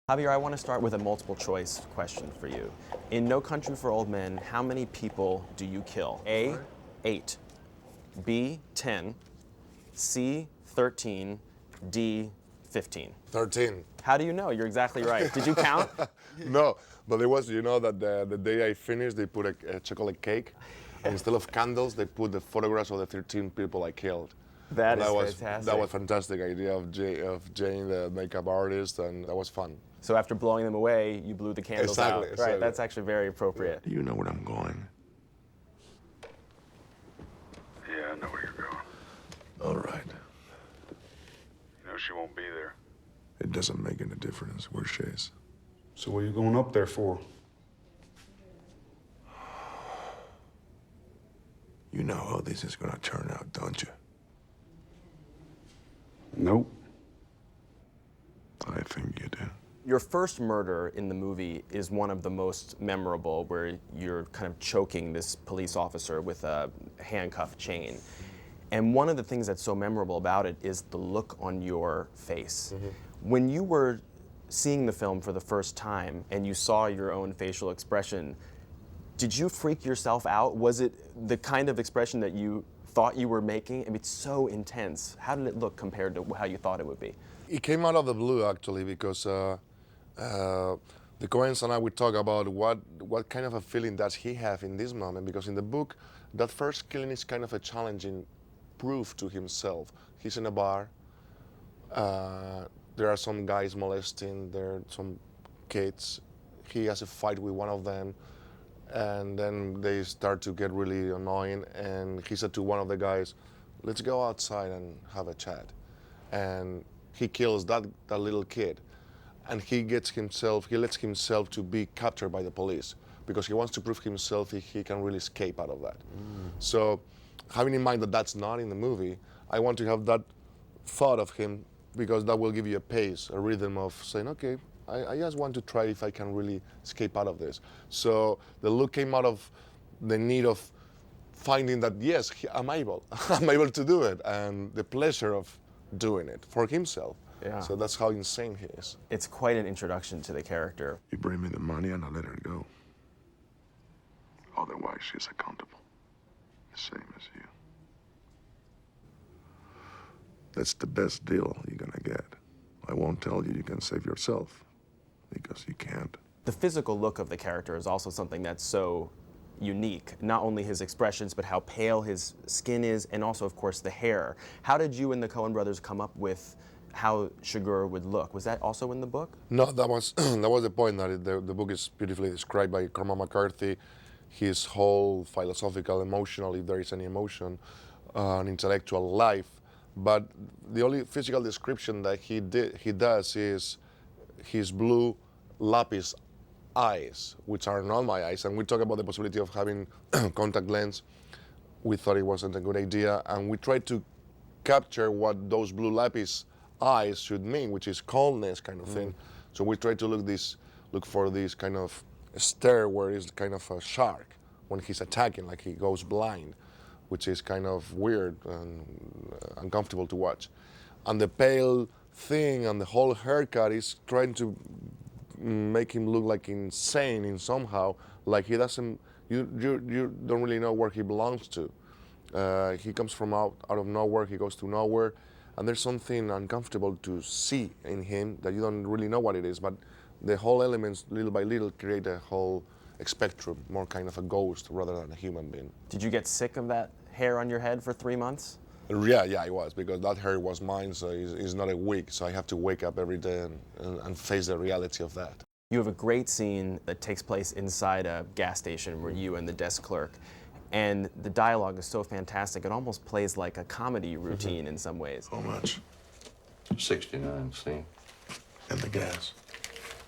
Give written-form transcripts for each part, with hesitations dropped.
Javier, I want to start with a multiple choice question for you. In No Country for Old Men, how many people do you kill? A, 8, B, 10, C, 13, D, 15. 13. How do you know? You're exactly right. Did you count? No, but it was, that the day I finished, they put a chocolate cake, and instead of candles, they put the photographs of the 13 people I killed. That is fantastic. That was a fantastic idea of Jane, the makeup artist, and that was fun. So after blowing them away, you blew the candles out. Exactly. Right, that's actually very appropriate. Do you know where I'm going? Yeah, I know where you're going. All right. You know she won't be there. It doesn't make any difference where she is. So what are you going up there for? You know how this is gonna turn out, don't you? Nope. I think you do. Your first murder in the movie is one of the most memorable, where you're kind of choking this police officer with a handcuff chain. And one of the things that's so memorable about it is the look on your face. Mm-hmm. When you were seeing the film for the first time and you saw your own facial expression, did you freak yourself out? Was it the kind of expression that you thought you were making? I mean, it's so intense. How did it look compared to how you thought it would be? It came out of the blue, actually, because the Coens and I would talk about what kind of a feeling does he have in this moment, because in the book, that first killing is kind of a challenging proof to himself. He's in a bar, there are some guys molesting, there are some kids, he has a fight with one of them, and then they start to get really annoying, and he said to one of the guys, let's go outside and have a chat. And he kills that little kid, and he lets himself to be captured by the police because he wants to prove himself he can really escape out of that. So having in mind that that's not in the movie, I want to have that thought of him, because that will give you a pace, a rhythm of saying, okay, I just want to try if I can really escape out of this. So the look came out of the need of finding that, yes, I'm able to do it, and the pleasure of doing it for himself. Yeah. So that's how insane he is. It's quite an introduction to the character. You bring me the money and I let her go. Otherwise, she's accountable. The same as you. That's the best deal you're gonna get. I won't tell you you can save yourself, because you can't. The physical look of the character is also something that's so unique. Not only his expressions, but how pale his skin is, and also, of course, the hair. How did you and the Coen brothers come up with how Chigurh would look? Was that also in the book? No, that was the point. That the book is beautifully described by Cormac McCarthy. His whole philosophical, emotional, if there is any emotion, an intellectual life. But the only physical description that he does is his blue lapis eyes, which are not my eyes. And we talk about the possibility of having contact lens. We thought it wasn't a good idea, and we tried to capture what those blue lapis eyes should mean, which is calmness kind of thing. So we tried to look for this kind of stare where it's kind of a shark when he's attacking, like he goes blind, which is kind of weird and uncomfortable to watch. And the pale thing and the whole haircut is trying to make him look like insane in somehow, like he doesn't, you don't really know where he belongs to. He comes from out of nowhere, he goes to nowhere, and there's something uncomfortable to see in him that you don't really know what it is, but the whole elements, little by little, create a whole spectrum, more kind of a ghost rather than a human being. Did you get sick of that hair on your head for 3 months? Yeah, it was, because that hair was mine, so it's not a wig, so I have to wake up every day and face the reality of that. You have a great scene that takes place inside a gas station where you and the desk clerk, and the dialogue is so fantastic, it almost plays like a comedy routine in some ways. How much? 69 cents. And the gas?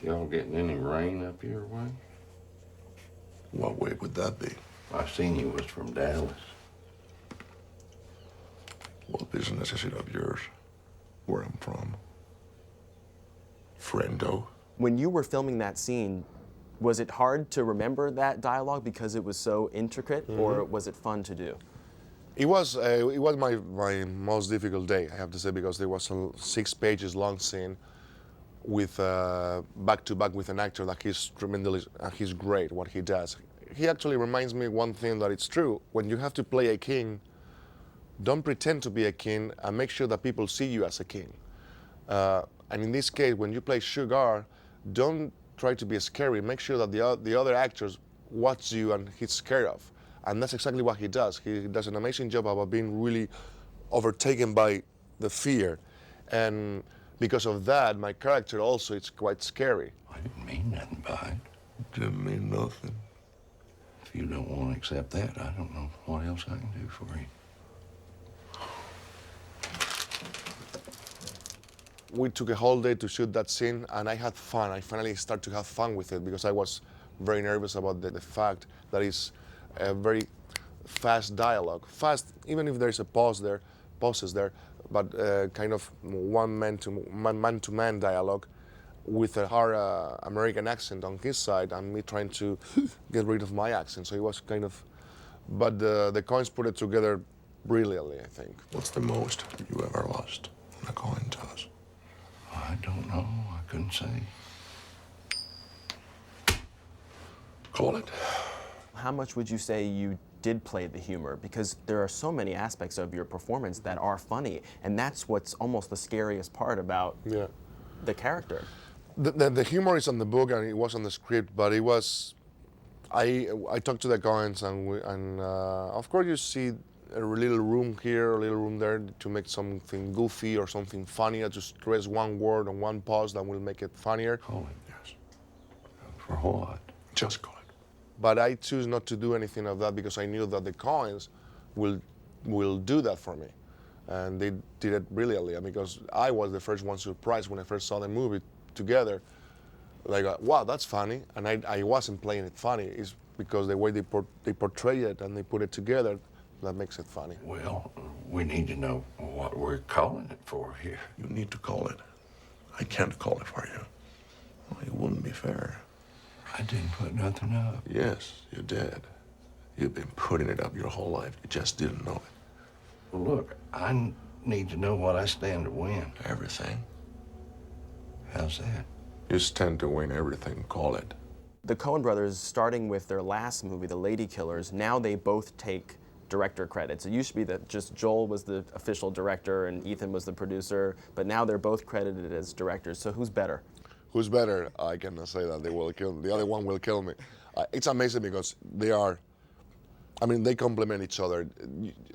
Y'all getting any rain up your way? What way would that be? I seen you was from Dallas. What business is it of yours? Where I'm from? Friendo? When you were filming that scene, was it hard to remember that dialogue because it was so intricate, or was it fun to do? It was my most difficult day, I have to say, because there was a 6 pages long scene with back to back with an actor that he's tremendous and he's great what he does. He actually reminds me one thing that it's true. When you have to play a king, don't pretend to be a king and make sure that people see you as a king. And in this case, when you play Chigurh, don't try to be scary. Make sure that the other actors watch you and he's scared of. And that's exactly what he does. He does an amazing job about being really overtaken by the fear. And because of that, my character also is quite scary. I didn't mean nothing by it. Didn't mean nothing. If you don't want to accept that, I don't know what else I can do for you. We took a whole day to shoot that scene, and I had fun. I finally started to have fun with it because I was very nervous about the fact that it's a very fast dialogue. Fast, even if there's a pauses there, but kind of man-to-man dialogue with a hard American accent on his side, and me trying to get rid of my accent. So it was kind of, but the Coens put it together brilliantly, I think. What's the most you ever lost in a coin toss? I don't know. I couldn't say. Call it. How much would you say you did play the humor? Because there are so many aspects of your performance that are funny, and that's what's almost the scariest part about the character. The humor is on the book and it was on the script, but it was, I talked to the Coens and of course you see a little room here, a little room there to make something goofy or something funnier, to stress one word or one pause that will make it funnier. Call it. Yes. For what? Just call it. But I choose not to do anything of that because I knew that the Coens will do that for me. And they did it brilliantly. And because I was the first one surprised when I first saw the movie together. Like, wow, that's funny. And I wasn't playing it funny. It's because the way they portray it and they put it together, that makes it funny. Well, we need to know what we're calling it for here. You need to call it. I can't call it for you. Well, it wouldn't be fair. I didn't put nothing up. Yes, you did. You've been putting it up your whole life. You just didn't know it. Well, look, I need to know what I stand to win. Everything. How's that? You stand to win everything. Call it. The Coen brothers, starting with their last movie, The Lady Killers, now they both take director credits. It used to be that just Joel was the official director and Ethan was the producer, but now they're both credited as directors. So who's better? Who's better? I cannot say that. They will kill me. The other one will kill me. It's amazing because they complement each other.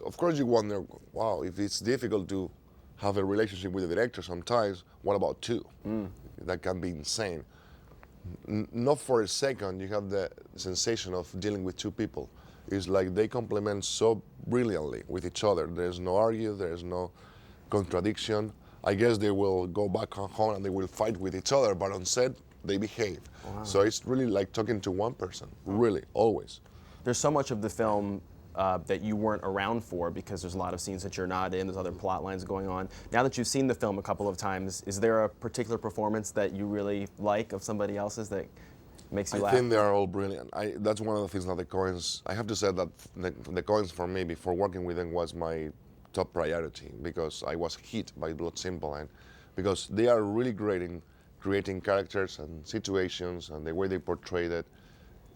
Of course you wonder, wow, if it's difficult to have a relationship with the director sometimes, what about two? That can be insane. Not for a second you have the sensation of dealing with two people. It's like they complement so brilliantly with each other. There's no argue, there's no contradiction. I guess they will go back home and they will fight with each other, but on set, they behave. Wow. So it's really like talking to one person, really, always. There's so much of the film that you weren't around for because there's a lot of scenes that you're not in, there's other plot lines going on. Now that you've seen the film a couple of times, is there a particular performance that you really like of somebody else's that makes you laugh? I think they are all brilliant. That's one of the things that the Coens, I have to say that the Coens for me, before working with them, was my top priority because I was hit by Blood Simple, and because they are really great in creating characters and situations, and the way they portrayed it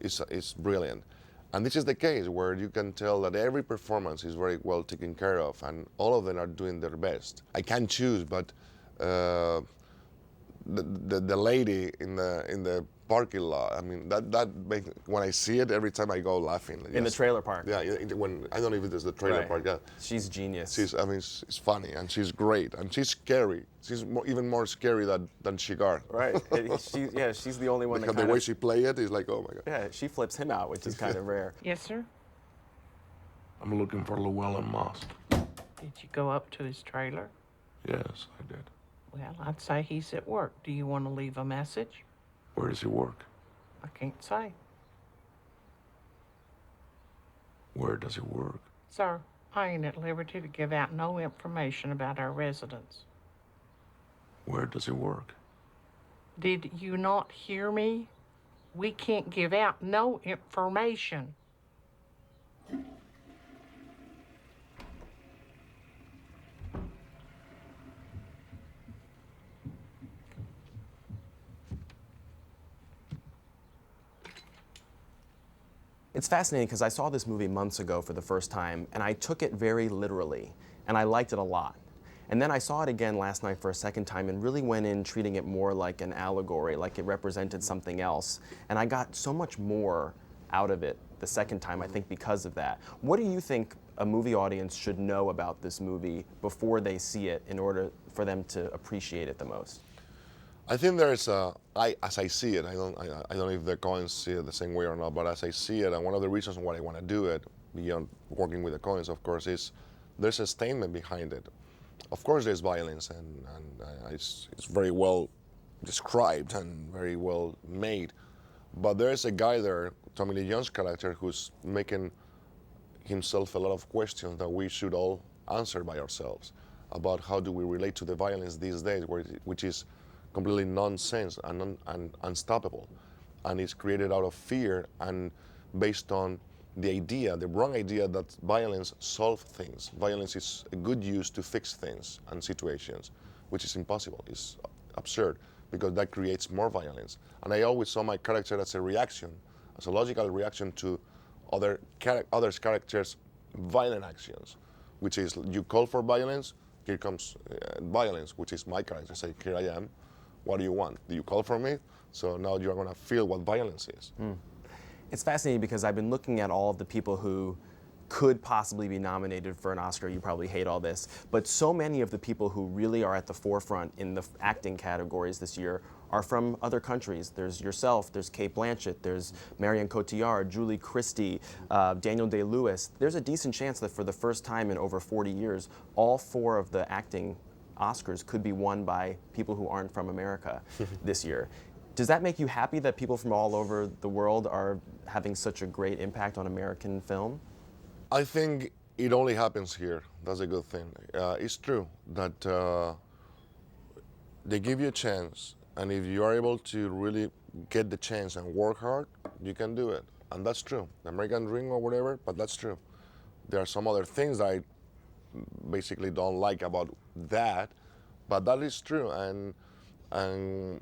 is brilliant. And this is the case where you can tell that every performance is very well taken care of, and all of them are doing their best. I can't choose, but the lady in the parking lot, I mean, when I see it, every time I go laughing. Yes. In the trailer park. Yeah, when I don't know if it is the trailer park. Yeah, she's genius. She's funny and she's great and she's scary. She's even more scary than Chigurh. Right. She's the only one because that the way she plays it is like, oh my God. Yeah, she flips him out, which is kind of rare. Yes, sir. I'm looking for Llewelyn Moss. Did you go up to his trailer? Yes, I did. Well, I'd say he's at work. Do you want to leave a message? Where does he work? I can't say. Where does he work? Sir, I ain't at liberty to give out no information about our residents. Where does he work? Did you not hear me? We can't give out no information. It's fascinating because I saw this movie months ago for the first time, and I took it very literally, and I liked it a lot. And then I saw it again last night for a second time and really went in treating it more like an allegory, like it represented something else. And I got so much more out of it the second time, I think, because of that. What do you think a movie audience should know about this movie before they see it in order for them to appreciate it the most? I think there's as I see it, I don't know if the Coens see it the same way or not, but as I see it, and one of the reasons why I want to do it, beyond working with the Coens, of course, is there's a statement behind it. Of course, there's violence, and it's very well described and very well made, but there's a guy there, Tommy Lee Jones' character, who's making himself a lot of questions that we should all answer by ourselves about how do we relate to the violence these days, which is completely nonsense and unstoppable, and it's created out of fear and based on the wrong idea that violence solves things. Violence is a good use to fix things and situations, which is impossible. It's absurd because that creates more violence. And I always saw my character as a reaction, as a logical reaction to others' characters' violent actions, which is you call for violence, here comes violence, which is my character. Say, here I am. What do you want? Do you call for me? So now you're going to feel what violence is. It's fascinating because I've been looking at all of the people who could possibly be nominated for an Oscar. You probably hate all this, but so many of the people who really are at the forefront in the acting categories this year are from other countries. There's yourself, there's Cate Blanchett, there's Marion Cotillard, Julie Christie, Daniel Day-Lewis. There's a decent chance that for the first time in over 40 years, all four of the acting Oscars could be won by people who aren't from America this year. Does that make you happy that people from all over the world are having such a great impact on American film? I think it only happens here. That's a good thing. It's true that they give you a chance, and if you are able to really get the chance and work hard, you can do it. And that's true. The American dream or whatever, but that's true. There are some other things that I basically don't like about that, but that is true. And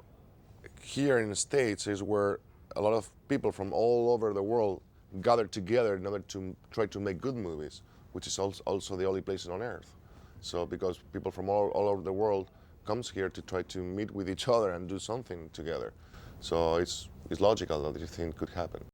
here in the States is where a lot of people from all over the world gather together in order to try to make good movies, which is also the only place on earth. So because people from all over the world comes here to try to meet with each other and do something together. So it's logical that this thing could happen.